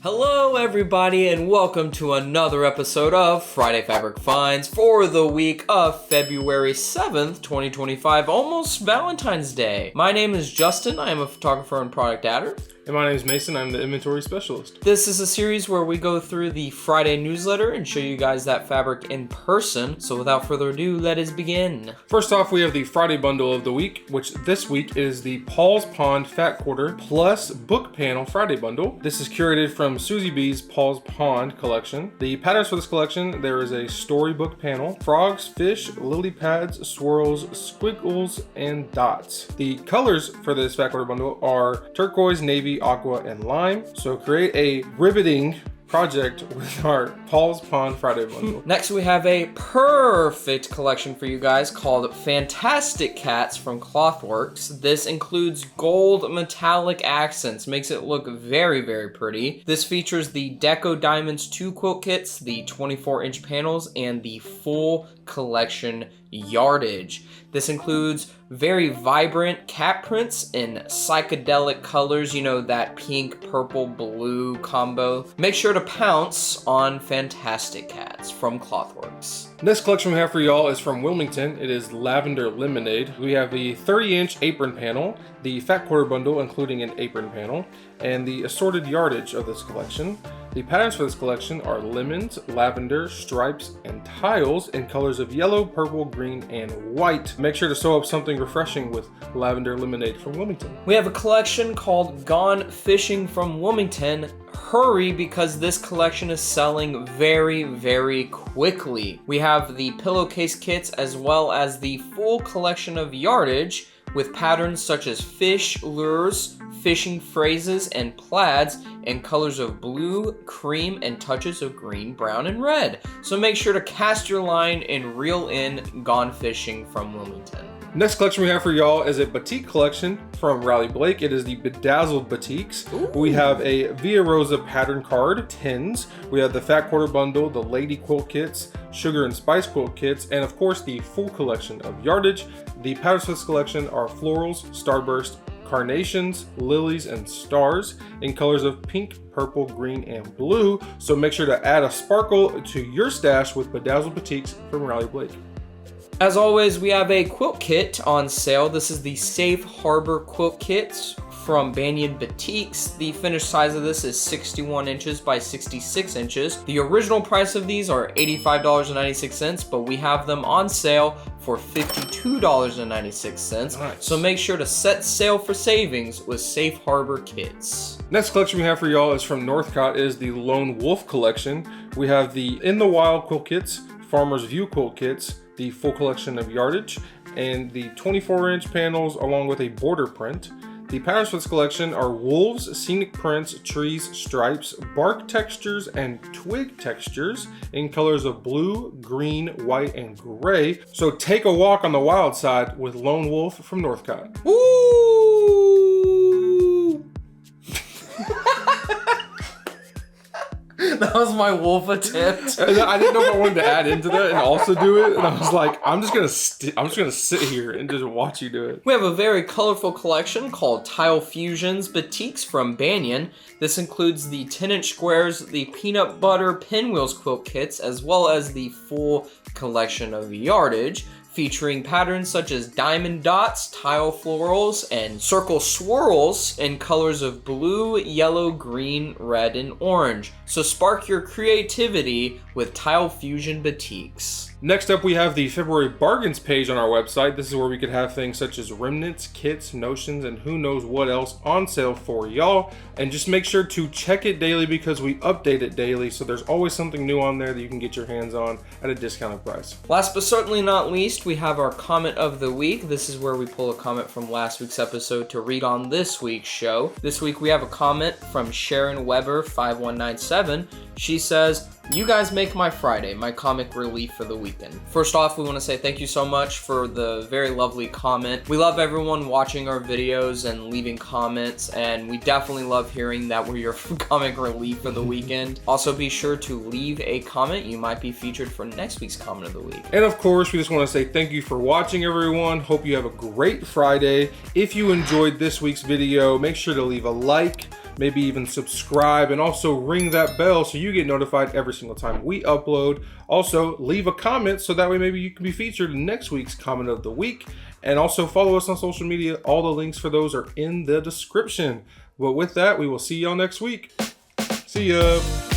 Hello everybody and welcome to another episode of Friday Fabric Finds for the week of February 7th, 2025, almost Valentine's Day. My name is Justin, I am a photographer and product adder. And my name is Mason, I'm the inventory specialist. This is a series where we go through the Friday newsletter and show you guys that fabric in person. So without further ado, let us begin. First off, we have the Friday bundle of the week, which this week is the Paul's Pond Fat Quarter plus Book Panel Friday bundle. This is curated from Susie B's Paul's Pond collection. The patterns for this collection, there is a storybook panel, frogs, fish, lily pads, swirls, squiggles, and dots. The colors for this Fat Quarter bundle are turquoise, navy, aqua, and lime. So create a riveting project with our Paul's Pond Friday bundle. Next we have a perfect collection for you guys called Fantasticats from Clothworks. This includes gold metallic accents, makes it look very, very pretty. This features the Deco Diamonds 2 quilt kits, the 24-inch panels, and the full collection yardage. This includes very vibrant cat prints in psychedelic colors, you know, that pink, purple, blue combo. Make sure to pounce on Fantasticats from Clothworks. Next collection we have for y'all is from Wilmington. It is Lavender Lemonade. We have the 30-inch apron panel, the Fat Quarter bundle including an apron panel, and the assorted yardage of this collection. The patterns for this collection are lemons, lavender, stripes, and tiles in colors of yellow, purple, green, and white. Make sure to sew up something refreshing with Lavender Lemonade from Wilmington. We have a collection called Gone Fishing from Wilmington. Hurry, because this collection is selling very, very quickly. We have the pillowcase kits as well as the full collection of yardage with patterns such as fish lures, fishing phrases, and plaids in colors of blue, cream, and touches of green, brown, and red. So make sure to cast your line and reel in Gone Fishing from Wilmington. Next collection we have for y'all is a batik collection from Riley Blake. It is the Bedazzled Batiks. Ooh. We have a Via Rosa pattern card, tins. We have the Fat Quarter bundle, the Lady Quilt Kits, Sugar and Spice Quilt Kits, and of course the full collection of yardage. The patterns for this collection are florals, starburst, carnations, lilies, and stars in colors of pink, purple, green, and blue. So make sure to add a sparkle to your stash with Bedazzled Batiks from Riley Blake. As always, we have a quilt kit on sale. This is the Safe Harbor Quilt Kits from Banyan Batiks. The finished size of this is 61 inches by 66 inches. The original price of these are $85.96, but we have them on sale for $52.96. Nice. So make sure to set sail for savings with Safe Harbor Kits. Next collection we have for y'all is from Northcott. It is the Lone Wolf collection. We have the In the Wild quilt kits, Farmer's View quilt kits, the full collection of yardage, and the 24-inch panels along with a border print. The patterns for this collection are wolves, scenic prints, trees, stripes, bark textures, and twig textures in colors of blue, green, white, and gray. So take a walk on the wild side with Lone Wolf from Northcott. Woo! That was my wolf attempt. I didn't know if I wanted to add into that and also do it, and I was like, I'm just gonna sit here and just watch you do it. We have a very colorful collection called Tile Fusions Batiks from Banyan. This includes the 10-inch squares, the peanut butter pinwheels quilt kits, as well as the full collection of yardage, featuring patterns such as diamond dots, tile florals, and circle swirls in colors of blue, yellow, green, red, and orange. So spark your creativity with Tile Fusion Batiks. Next up, we have the February bargains page on our website. This is where we could have things such as remnants, kits, notions, and who knows what else on sale for y'all. And just make sure to check it daily because we update it daily. So there's always something new on there that you can get your hands on at a discounted price. Last but certainly not least, we have our comment of the week. This is where we pull a comment from last week's episode to read on this week's show. This week we have a comment from Sharon Weber 5197. She says, "You guys make my Friday, my comic relief for the weekend." First off, we want to say thank you so much for the very lovely comment. We love everyone watching our videos and leaving comments, and we definitely love hearing that we're your comic relief for the weekend. Also, be sure to leave a comment. You might be featured for next week's comment of the week. And of course, we just want to say thank you for watching, everyone. Hope you have a great Friday. If you enjoyed this week's video, make sure to leave a like, maybe even subscribe, and also ring that bell so you get notified every single time we upload. Also, leave a comment so that way maybe you can be featured in next week's comment of the week. And also follow us on social media. All the links for those are in the description. But with that, we will see y'all next week. See ya.